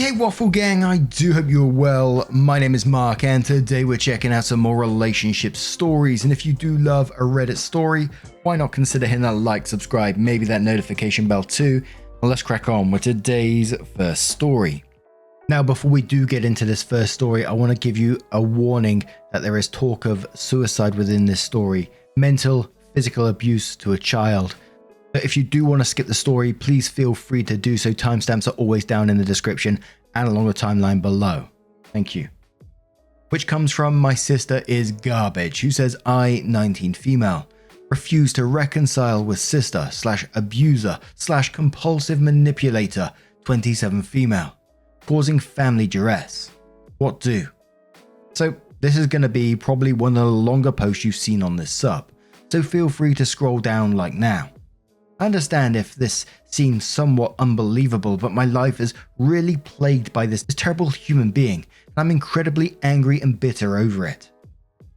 Hey Waffle Gang, I do hope you're well. My name is Mark and today we're checking out some more relationship stories, and if you do love a Reddit story, why not consider hitting that like, subscribe, maybe that notification bell too. Well, let's crack on with today's first story. Now, before we do get into this first story, I want to give you a warning that there is talk of suicide within this story, mental, physical abuse to a child. But if you do want to skip the story, please feel free to do so. Timestamps are always down in the description and along the timeline below. Thank you. Which comes from My Sister is Garbage, who says, I, 19 female, refuse to reconcile with sister / abuser / compulsive manipulator, 27 female, causing family duress. What do? So this is going to be probably one of the longer posts you've seen on this sub, so feel free to scroll down like now. I understand if this seems somewhat unbelievable, but my life is really plagued by this terrible human being, and I'm incredibly angry and bitter over it.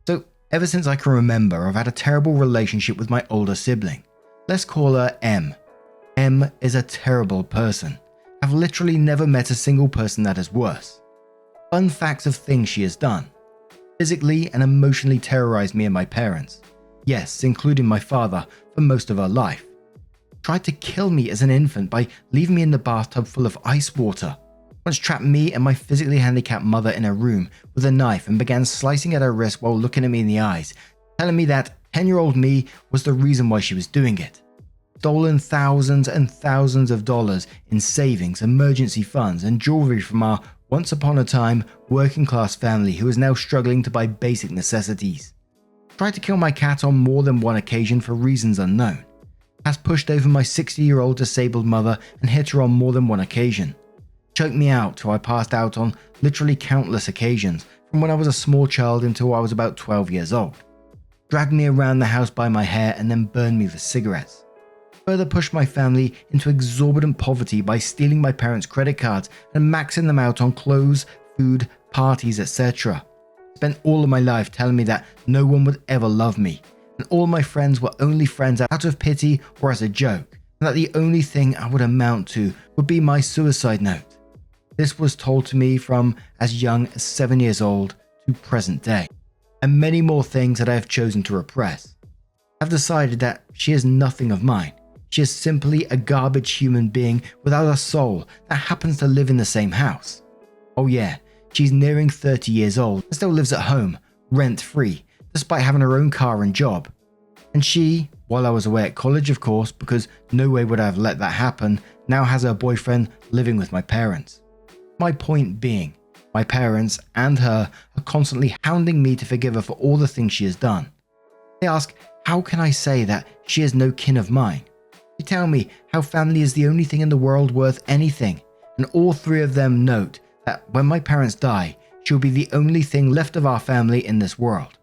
So, ever since I can remember, I've had a terrible relationship with my older sibling. Let's call her M. M is a terrible person. I've literally never met a single person that is worse. Fun facts of things she has done. Physically and emotionally terrorized me and my parents. Yes, including my father, for most of her life. Tried to kill me as an infant by leaving me in the bathtub full of ice water. Once trapped me and my physically handicapped mother in a room with a knife and began slicing at her wrist while looking at me in the eyes, telling me that 10-year-old me was the reason why she was doing it. Stolen thousands and thousands of dollars in savings, emergency funds, and jewelry from our once upon a time working class family who is now struggling to buy basic necessities. Tried to kill my cat on more than one occasion for reasons unknown. Has pushed over my 60-year-old disabled mother and hit her on more than one occasion. Choked me out till I passed out on literally countless occasions from when I was a small child until I was about 12 years old. Dragged me around the house by my hair and then burned me with cigarettes. Further pushed my family into exorbitant poverty by stealing my parents' credit cards and maxing them out on clothes, food, parties, etc. Spent all of my life telling me that no one would ever love me, and all my friends were only friends out of pity or as a joke, and that the only thing I would amount to would be my suicide note. This was told to me from as young as 7 years old to present day, and many more things that I have chosen to repress. I've decided that she is nothing of mine. She is simply a garbage human being without a soul that happens to live in the same house. Oh yeah, she's nearing 30 years old and still lives at home, rent-free, despite having her own car and job. And she, while I was away at college of course, because no way would I have let that happen, now has her boyfriend living with my parents. My point being, my parents and her are constantly hounding me to forgive her for all the things she has done. They ask, how can I say that she is no kin of mine? They tell me how family is the only thing in the world worth anything, and all three of them note that when my parents die, she will be the only thing left of our family in this world.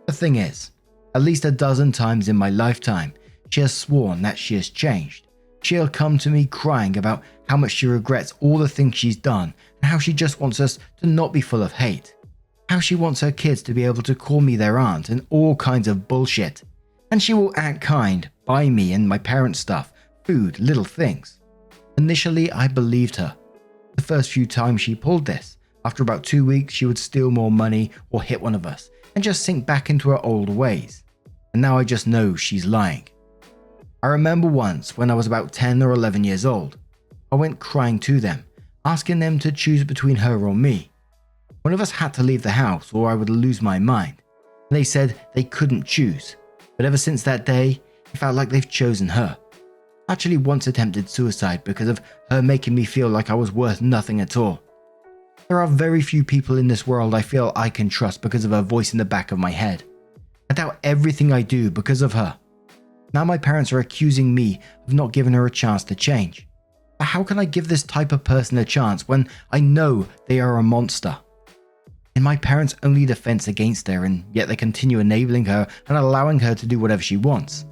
The thing is, at least a dozen times in my lifetime, she has sworn that she has changed. She'll come to me crying about how much she regrets all the things she's done and how she just wants us to not be full of hate. How she wants her kids to be able to call me their aunt and all kinds of bullshit. And she will act kind, buy me and my parents stuff, food, little things. Initially, I believed her. The first few times she pulled this, after about 2 weeks, she would steal more money or hit one of us and just sink back into her old ways. And now I just know she's lying. I remember once when I was about 10 or 11 years old, I went crying to them, asking them to choose between her or me. One of us had to leave the house or I would lose my mind. And they said they couldn't choose, but ever since that day, it felt like they've chosen her. I actually once attempted suicide because of her making me feel like I was worth nothing at all. There are very few people in this world I feel I can trust because of her voice in the back of my head. I doubt everything I do because of her. Now my parents are accusing me of not giving her a chance to change. But how can I give this type of person a chance when I know they are a monster? In my parents' only defense against her, and yet they continue enabling her and allowing her to do whatever she wants.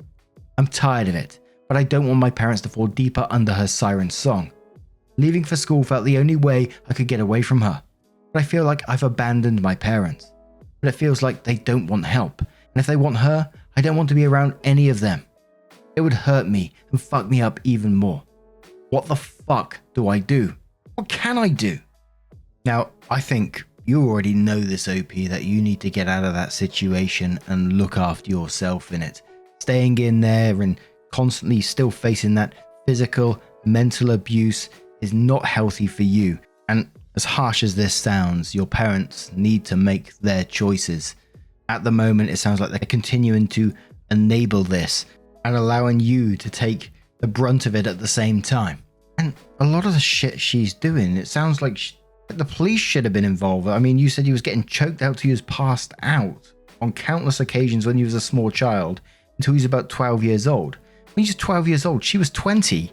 I'm tired of it, but I don't want my parents to fall deeper under her siren song. Leaving for school felt the only way I could get away from her, but I feel like I've abandoned my parents. But it feels like they don't want help, and if they want her, I don't want to be around any of them. It would hurt me and fuck me up even more. What the fuck do I do? What can I do? Now, I think you already know this, OP, that you need to get out of that situation and look after yourself in it. Staying in there and constantly still facing that physical, mental abuse is not healthy for you. And as harsh as this sounds, your parents need to make their choices. At the moment, it sounds like they're continuing to enable this and allowing you to take the brunt of it at the same time. And a lot of the shit she's doing, it sounds like the police should have been involved. I mean, you said he was getting choked out till he was passed out on countless occasions when he was a small child until he was about 12 years old. When he was 12 years old, she was 20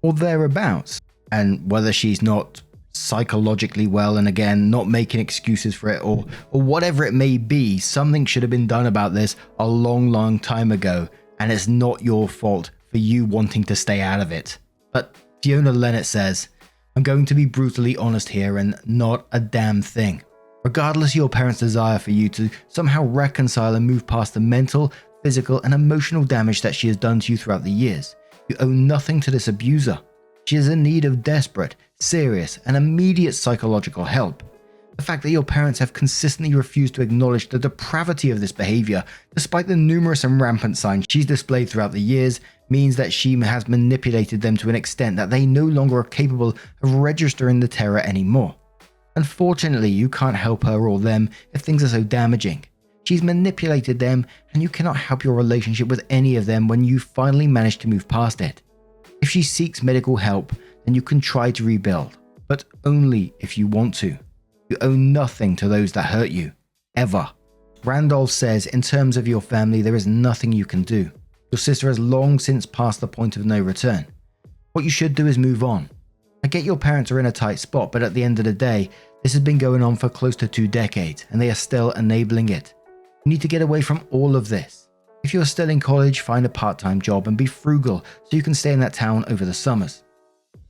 or thereabouts. And whether she's not psychologically well, and again, not making excuses for it, or whatever it may be, something should have been done about this a long time ago, and it's not your fault for you wanting to stay out of it. But Fiona Lennett says, I'm going to be brutally honest here, and not a damn thing. Regardless of your parents' desire for you to somehow reconcile and move past the mental, physical, and emotional damage that she has done to you throughout the years, you owe nothing to this abuser. She is in need of desperate, serious, and immediate psychological help. The fact that your parents have consistently refused to acknowledge the depravity of this behavior, despite the numerous and rampant signs she's displayed throughout the years, means that she has manipulated them to an extent that they no longer are capable of registering the terror anymore. Unfortunately, you can't help her or them if things are so damaging. She's manipulated them, and you cannot help your relationship with any of them when you finally manage to move past it. If she seeks medical help, then you can try to rebuild, but only if you want to. You owe nothing to those that hurt you, ever. Randolph says, in terms of your family, there is nothing you can do. Your sister has long since passed the point of no return. What you should do is move on. I get your parents are in a tight spot, but at the end of the day, this has been going on for close to 2 decades, and they are still enabling it. You need to get away from all of this. If you're still in college, find a part-time job and be frugal so you can stay in that town over the summers.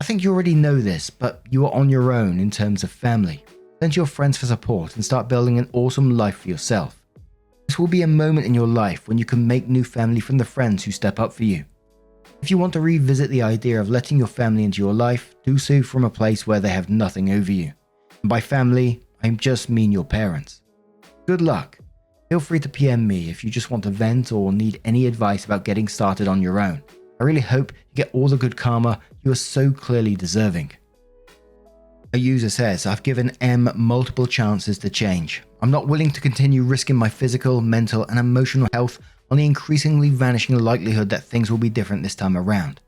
I think you already know this, but you are on your own in terms of family. Turn to your friends for support and start building an awesome life for yourself. This will be a moment in your life when you can make new family from the friends who step up for you. If you want to revisit the idea of letting your family into your life, do so from a place where they have nothing over you. And by family, I just mean your parents. Good luck. Feel free to PM me if you just want to vent or need any advice about getting started on your own. I really hope you get all the good karma you are so clearly deserving. A user says, I've given M multiple chances to change. I'm not willing to continue risking my physical, mental, and emotional health on the increasingly vanishing likelihood that things will be different this time around.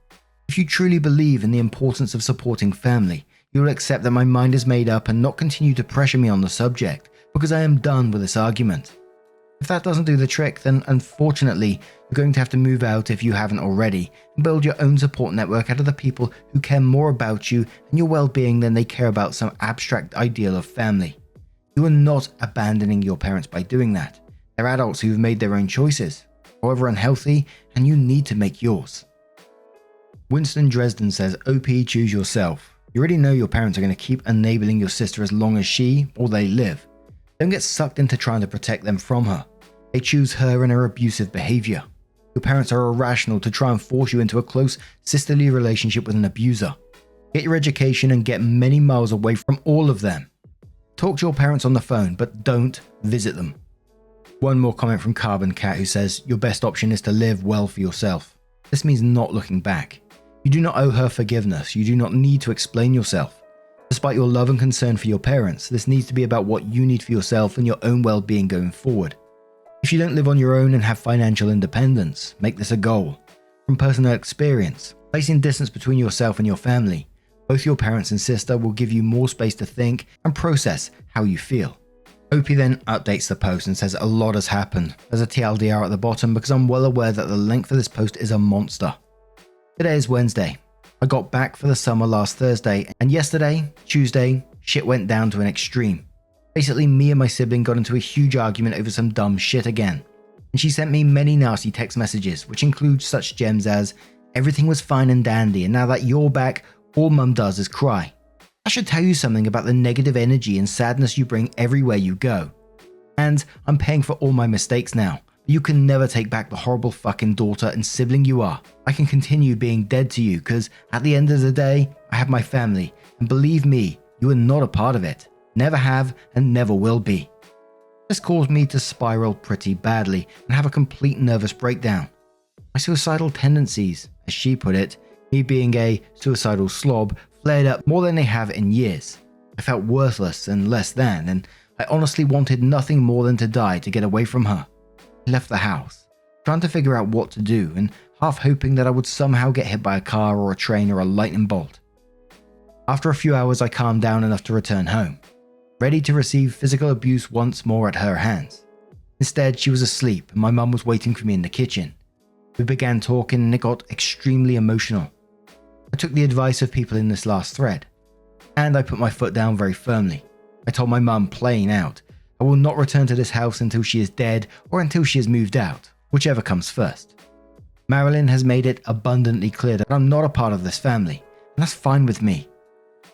If you truly believe in the importance of supporting family, you will accept that my mind is made up and not continue to pressure me on the subject, because I am done with this argument. If that doesn't do the trick, then unfortunately, you're going to have to move out if you haven't already, and build your own support network out of the people who care more about you and your well-being than they care about some abstract ideal of family. You are not abandoning your parents by doing that. They're adults who've made their own choices, however unhealthy, and you need to make yours. Winston Dresden says, OP, choose yourself. You already know your parents are going to keep enabling your sister as long as she or they live. Don't get sucked into trying to protect them from her. They choose her and her abusive behavior. Your parents are irrational to try and force you into a close sisterly relationship with an abuser. Get your education and get many miles away from all of them. Talk to your parents on the phone, but don't visit them. One more comment from Carbon Cat, who says, your best option is to live well for yourself. This means not looking back. You do not owe her forgiveness. You do not need to explain yourself. Despite your love and concern for your parents, this needs to be about what you need for yourself and your own well-being going forward. If you don't live on your own and have financial independence, make this a goal. From personal experience, placing distance between yourself and your family, both your parents and sister will give you more space to think and process how you feel. OP then updates the post and says a lot has happened. There's a TLDR at the bottom because I'm well aware that the length of this post is a monster. Today is Wednesday. I got back for the summer last Thursday, and yesterday, Tuesday, shit went down to an extreme. Basically, me and my sibling got into a huge argument over some dumb shit again. And she sent me many nasty text messages, which include such gems as, everything was fine and dandy, and now that you're back, all mum does is cry. That should tell you something about the negative energy and sadness you bring everywhere you go. And I'm paying for all my mistakes now. You can never take back the horrible fucking daughter and sibling you are. I can continue being dead to you because at the end of the day, I have my family, and believe me, you are not a part of it. Never have and never will be. This caused me to spiral pretty badly and have a complete nervous breakdown. My suicidal tendencies, as she put it, me being a suicidal slob, flared up more than they have in years. I felt worthless and less than, and I honestly wanted nothing more than to die to get away from her. I left the house, trying to figure out what to do and half hoping that I would somehow get hit by a car or a train or a lightning bolt. After a few hours, I calmed down enough to return home, ready to receive physical abuse once more at her hands. Instead, she was asleep and my mum was waiting for me in the kitchen. We began talking and it got extremely emotional. I took the advice of people in this last thread, and I put my foot down very firmly. I told my mum plain out, I will not return to this house until she is dead or until she has moved out, whichever comes first. Marilyn has made it abundantly clear that I'm not a part of this family, and that's fine with me.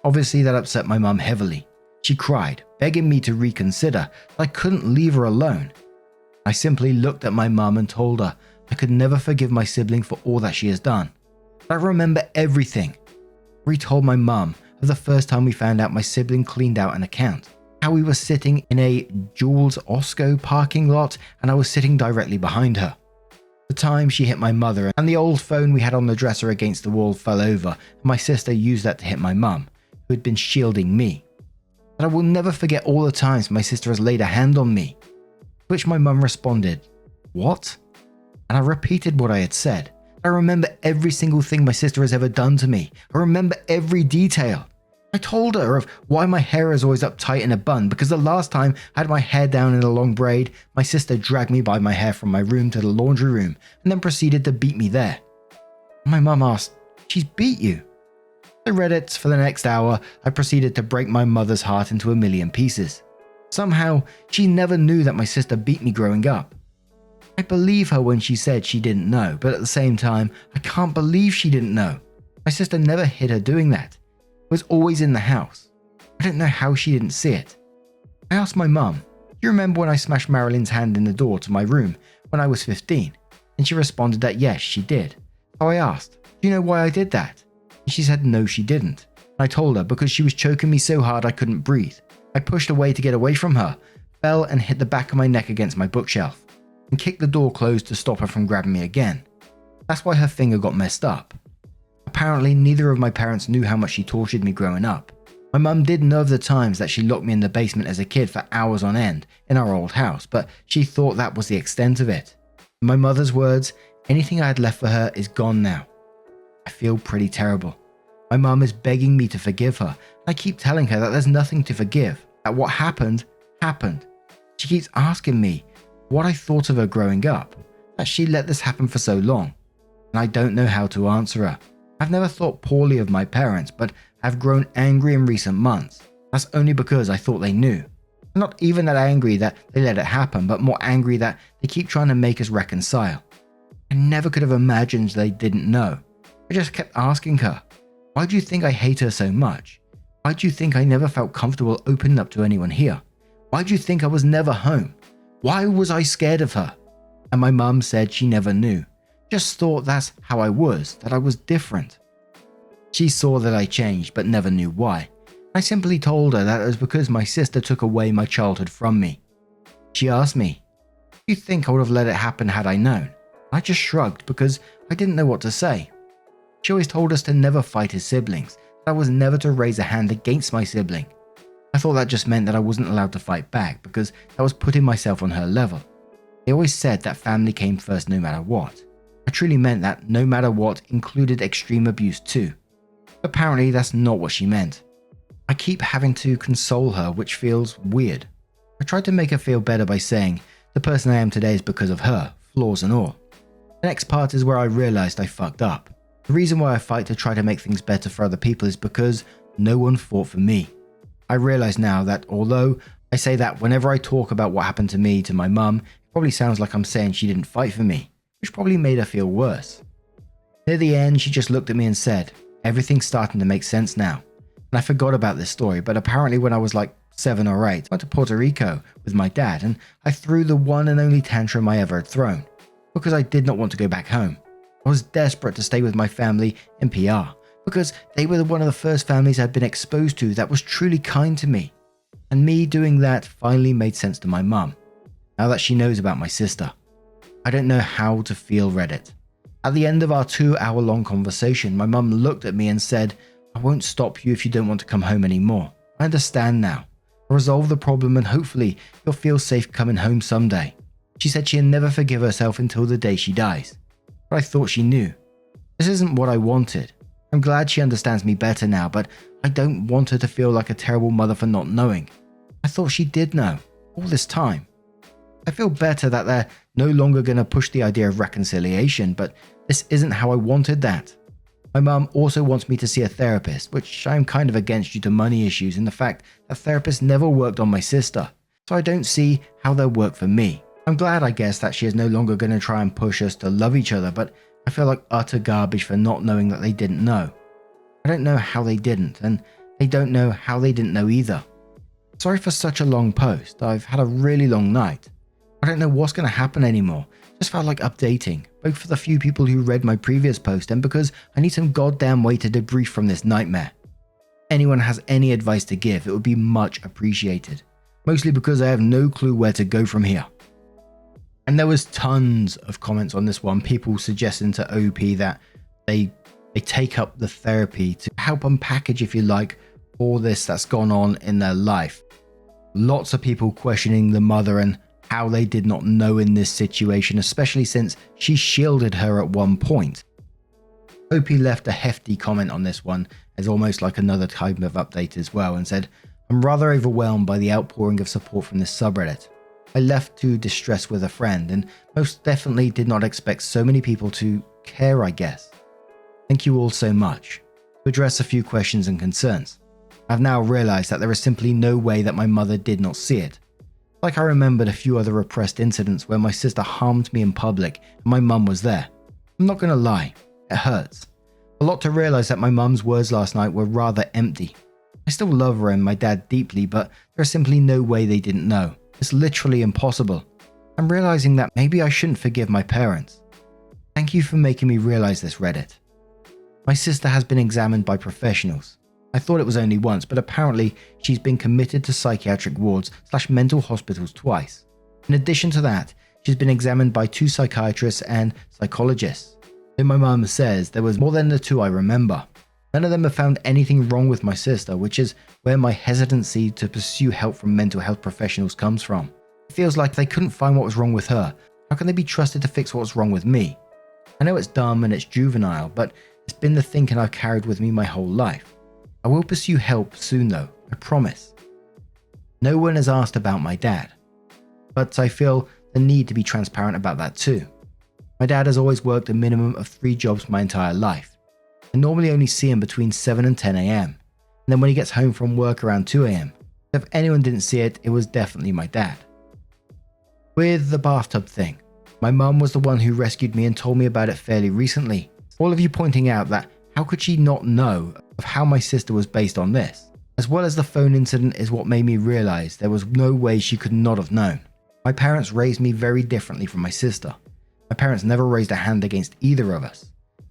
Obviously that upset my mum heavily. She cried, begging me to reconsider, that I couldn't leave her alone. I simply looked at my mum and told her I could never forgive my sibling for all that she has done. But I remember everything. I retold my mum of the first time we found out my sibling cleaned out an account, how we were sitting in a Jules Osco parking lot and I was sitting directly behind her. The time she hit my mother and the old phone we had on the dresser against the wall fell over and my sister used that to hit my mum, who had been shielding me. But I will never forget all the times my sister has laid a hand on me. To which my mum responded, "What?" And I repeated what I had said. I remember every single thing my sister has ever done to me. I remember every detail. I told her of why my hair is always up tight in a bun, because the last time I had my hair down in a long braid, my sister dragged me by my hair from my room to the laundry room and then proceeded to beat me there. My mum asked, "She's beat you?" I read it for the next hour. I proceeded to break my mother's heart into a million pieces. Somehow, she never knew that my sister beat me growing up. I believe her when she said she didn't know, but at the same time, I can't believe she didn't know. My sister never hid her doing that. It was always in the house. I don't know how she didn't see it. I asked my mum, "Do you remember when I smashed Marilyn's hand in the door to my room when I was 15? And she responded that yes, she did. So I asked, "Do you know why I did that?" And she said no, she didn't. And I told her because she was choking me so hard I couldn't breathe. I pushed away to get away from her, fell and hit the back of my neck against my bookshelf, and kicked the door closed to stop her from grabbing me again. That's why her finger got messed up. Apparently, neither of my parents knew how much she tortured me growing up. My mum did know of the times that she locked me in the basement as a kid for hours on end in our old house, but she thought that was the extent of it. In my mother's words, anything I had left for her is gone now. I feel pretty terrible. My mum is begging me to forgive her, and I keep telling her that there's nothing to forgive, that what happened, happened. She keeps asking me what I thought of her growing up, that she let this happen for so long, and I don't know how to answer her. I've never thought poorly of my parents, but have grown angry in recent months. That's only because I thought they knew. I'm not even that angry that they let it happen, but more angry that they keep trying to make us reconcile. I never could have imagined they didn't know. I just kept asking her, "Why do you think I hate her so much? Why do you think I never felt comfortable opening up to anyone here? Why do you think I was never home? Why was I scared of her?" And my mum said she never knew. Just thought that's how I was, that I was different. She saw that I changed, but never knew why. I simply told her that it was because my sister took away my childhood from me. She asked me, "Do you think I would have let it happen had I known?" I just shrugged because I didn't know what to say. She always told us to never fight his siblings, that I was never to raise a hand against my sibling. I thought that just meant that I wasn't allowed to fight back because that was putting myself on her level. They always said that family came first no matter what. I truly meant that no matter what included extreme abuse too. Apparently that's not what she meant. I keep having to console her, which feels weird. I tried to make her feel better by saying, the person I am today is because of her, flaws and all. The next part is where I realized I fucked up. The reason why I fight to try to make things better for other people is because no one fought for me. I realize now that although I say that whenever I talk about what happened to me to my mum, it probably sounds like I'm saying she didn't fight for me, which probably made her feel worse. Near the end, she just looked at me and said, "Everything's starting to make sense now." And I forgot about this story, but apparently when I was like 7 or 8, I went to Puerto Rico with my dad and I threw the one and only tantrum I ever had thrown, because I did not want to go back home. I was desperate to stay with my family in PR, because they were one of the first families I'd been exposed to that was truly kind to me. And me doing that finally made sense to my mum, now that she knows about my sister. I don't know how to feel Reddit. At the end of our 2-hour-long conversation, my mum looked at me and said, "I won't stop you if you don't want to come home anymore. I understand now. I'll resolve the problem and hopefully you'll feel safe coming home someday." She said she'd never forgive herself until the day she dies. But I thought she knew. This isn't what I wanted. I'm glad she understands me better now, but I don't want her to feel like a terrible mother for not knowing. I thought she did know, all this time. I feel better that they're no longer going to push the idea of reconciliation, but this isn't how I wanted that. My mum also wants me to see a therapist, which I'm kind of against due to money issues and the fact that therapists never worked on my sister, so I don't see how they'll work for me. I'm glad, I guess, that she is no longer going to try and push us to love each other, but I feel like utter garbage for not knowing that they didn't know. I don't know how they didn't, and they don't know how they didn't know either. Sorry for such a long post. I've had a really long night. I don't know what's going to happen anymore. Just felt like updating, both for the few people who read my previous post and because I need some goddamn way to debrief from this nightmare. If anyone has any advice to give, it would be much appreciated. Mostly because I have no clue where to go from here. And there was tons of comments on this one, people suggesting to OP that they take up the therapy to help unpackage, if you like, all this that's gone on in their life. Lots of people questioning the mother and how they did not know in this situation, especially since she shielded her at one point. OP left a hefty comment on this one as almost like another type of update as well and said, "I'm rather overwhelmed by the outpouring of support from this subreddit. I left to distress with a friend and most definitely did not expect so many people to care, I guess. Thank you all so much. To address a few questions and concerns, I've now realized that there is simply no way that my mother did not see it. Like I remembered a few other repressed incidents where my sister harmed me in public and my mum was there. I'm not gonna lie, it hurts. A lot to realize that my mum's words last night were rather empty. I still love her and my dad deeply, but there is simply no way they didn't know. It's literally impossible. I'm realizing that maybe I shouldn't forgive my parents. Thank you for making me realize this, Reddit. My sister has been examined by professionals. I thought it was only once, but apparently she's been committed to psychiatric wards/mental hospitals twice. In addition to that, she's been examined by 2 psychiatrists and psychologists. Though my mum says there was more than the 2 I remember. None of them have found anything wrong with my sister, which is where my hesitancy to pursue help from mental health professionals comes from. It feels like they couldn't find what was wrong with her. How can they be trusted to fix what's wrong with me? I know it's dumb and it's juvenile, but it's been the thinking I've carried with me my whole life. I will pursue help soon though, I promise. No one has asked about my dad, but I feel the need to be transparent about that too. My dad has always worked a minimum of 3 jobs my entire life. I normally only see him between 7 and 10 AM, and then when he gets home from work around 2 AM. If anyone didn't see it, it was definitely my dad. With the bathtub thing, my mum was the one who rescued me and told me about it fairly recently. All of you pointing out that how could she not know of how my sister was based on this? As well as the phone incident is what made me realize there was no way she could not have known. My parents raised me very differently from my sister. My parents never raised a hand against either of us,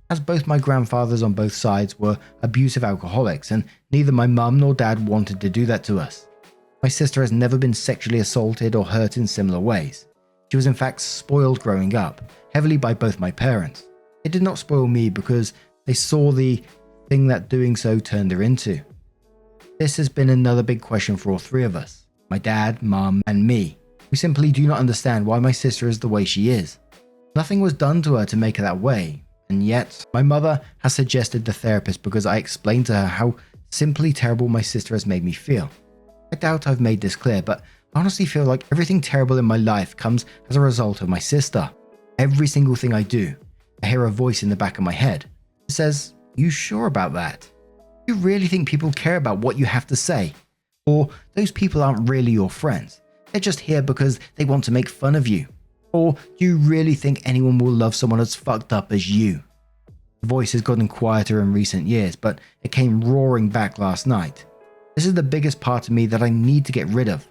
as both my grandfathers on both sides were abusive alcoholics and neither my mum nor dad wanted to do that to us. My sister has never been sexually assaulted or hurt in similar ways. She was in fact spoiled growing up, heavily by both my parents. It did not spoil me because they saw the thing that doing so turned her into. This has been another big question for all 3 of us, my dad, mum, and me. We simply do not understand why my sister is the way she is. Nothing was done to her to make her that way, and yet my mother has suggested the therapist because I explained to her how simply terrible my sister has made me feel. I doubt I've made this clear, but I honestly feel like everything terrible in my life comes as a result of my sister. Every single thing I do, I hear a voice in the back of my head. It says, "You sure about that? You really think people care about what you have to say? Or those people aren't really your friends? They're just here because they want to make fun of you? Or do you really think anyone will love someone as fucked up as you?" The voice has gotten quieter in recent years, but it came roaring back last night. This is the biggest part of me that I need to get rid of.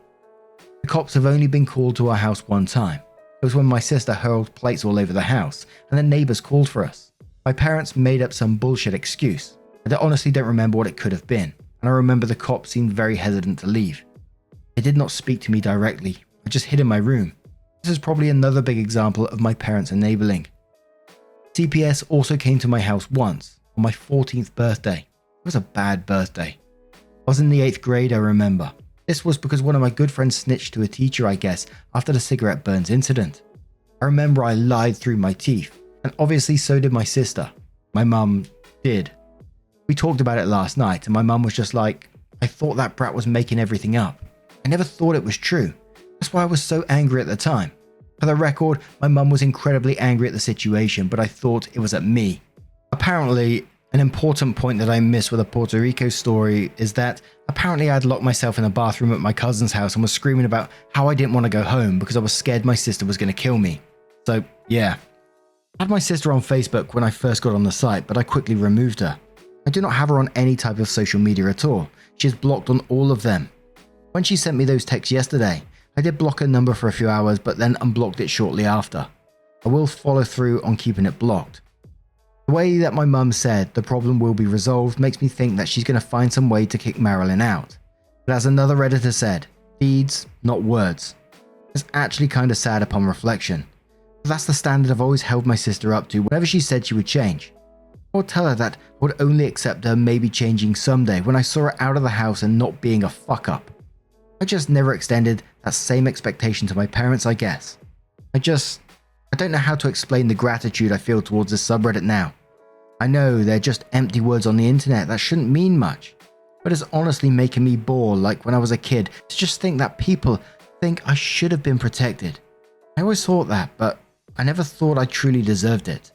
The cops have only been called to our house one time. It was when my sister hurled plates all over the house and the neighbors called for us. My parents made up some bullshit excuse. I honestly don't remember what it could have been, and I remember the cop seemed very hesitant to leave. They did not speak to me directly, I just hid in my room. This is probably another big example of my parents enabling. CPS also came to my house once, on my 14th birthday. It was a bad birthday. I was in the 8th grade, I remember. This was because one of my good friends snitched to a teacher, I guess, after the cigarette burns incident. I remember I lied through my teeth, and obviously so did my sister. My mum did. We talked about it last night, and my mum was just like, I thought that brat was making everything up. I never thought it was true. That's why I was so angry at the time. For the record, my mum was incredibly angry at the situation, but I thought it was at me. Apparently, an important point that I missed with the Puerto Rico story is that apparently I'd locked myself in a bathroom at my cousin's house and was screaming about how I didn't want to go home because I was scared my sister was going to kill me. So, yeah. I had my sister on Facebook when I first got on the site, but I quickly removed her. I do not have her on any type of social media at all. She is blocked on all of them. When she sent me those texts yesterday, I did block her number for a few hours but then unblocked it shortly after. I will follow through on keeping it blocked. The way that my mum said the problem will be resolved makes me think that she's going to find some way to kick Marilyn out. But as another Redditor said, deeds, not words. It's actually kind of sad upon reflection. But that's the standard I've always held my sister up to whenever she said she would change. I would tell her that I would only accept her maybe changing someday when I saw her out of the house and not being a fuck up. I just never extended that same expectation to my parents, I guess. I don't know how to explain the gratitude I feel towards this subreddit now. I know they're just empty words on the internet that shouldn't mean much, but it's honestly making me bawl like when I was a kid to just think that people think I should have been protected. I always thought that, but I never thought I truly deserved it.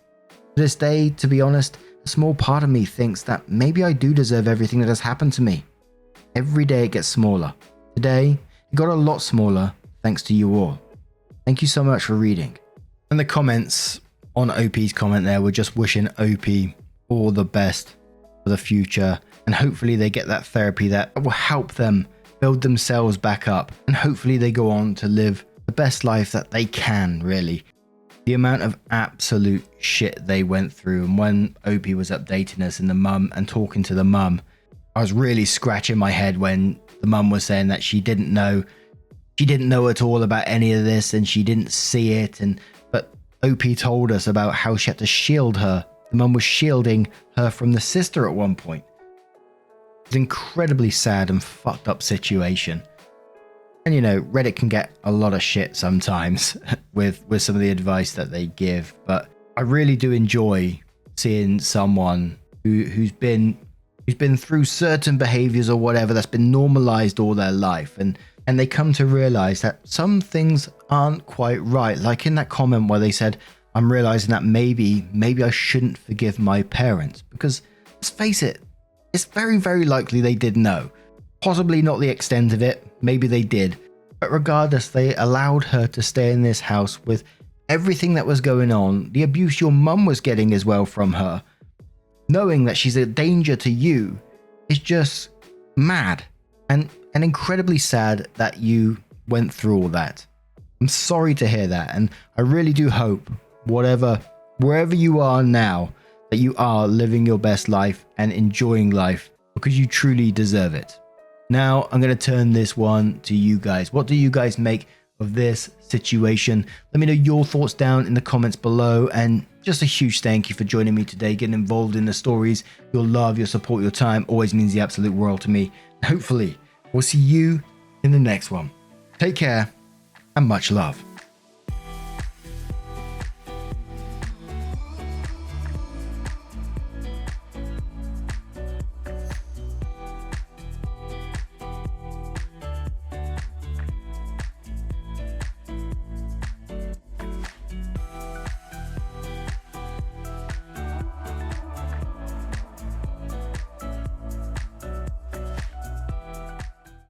To this day, to be honest, a small part of me thinks that maybe I do deserve everything that has happened to me. Every day it gets smaller. Today, it got a lot smaller thanks to you all. Thank you so much for reading. And the comments on OP's comment there were just wishing OP all the best for the future, and hopefully they get that therapy that will help them build themselves back up, and hopefully they go on to live the best life that they can, really. The amount of absolute shit they went through, and when OP was updating us and the mum and talking to the mum, I was really scratching my head when the mum was saying that she didn't know at all about any of this and she didn't see it, but OP told us about how she had to shield her. The mum was shielding her from the sister at one point. It's an incredibly sad and fucked up situation. And you know, Reddit can get a lot of shit sometimes with some of the advice that they give, but I really do enjoy seeing someone who's been through certain behaviors or whatever that's been normalized all their life, and they come to realize that some things aren't quite right. Like in that comment where they said, I'm realizing that maybe I shouldn't forgive my parents, because let's face it, it's very, very likely they did know. Possibly not the extent of it, maybe they did, but regardless, they allowed her to stay in this house with everything that was going on, the abuse your mum was getting as well from her. Knowing that she's a danger to you is just mad and incredibly sad that you went through all that. I'm sorry to hear that, and I really do hope wherever you are now, that you are living your best life and enjoying life, because you truly deserve it. Now I'm going to turn this one to you guys. What do you guys make of this situation? Let me know your thoughts down in the comments below, and just a huge thank you for joining me today, getting involved in the stories. Your love, your support, your time always means the absolute world to me. Hopefully we'll see you in the next one. Take care and much love.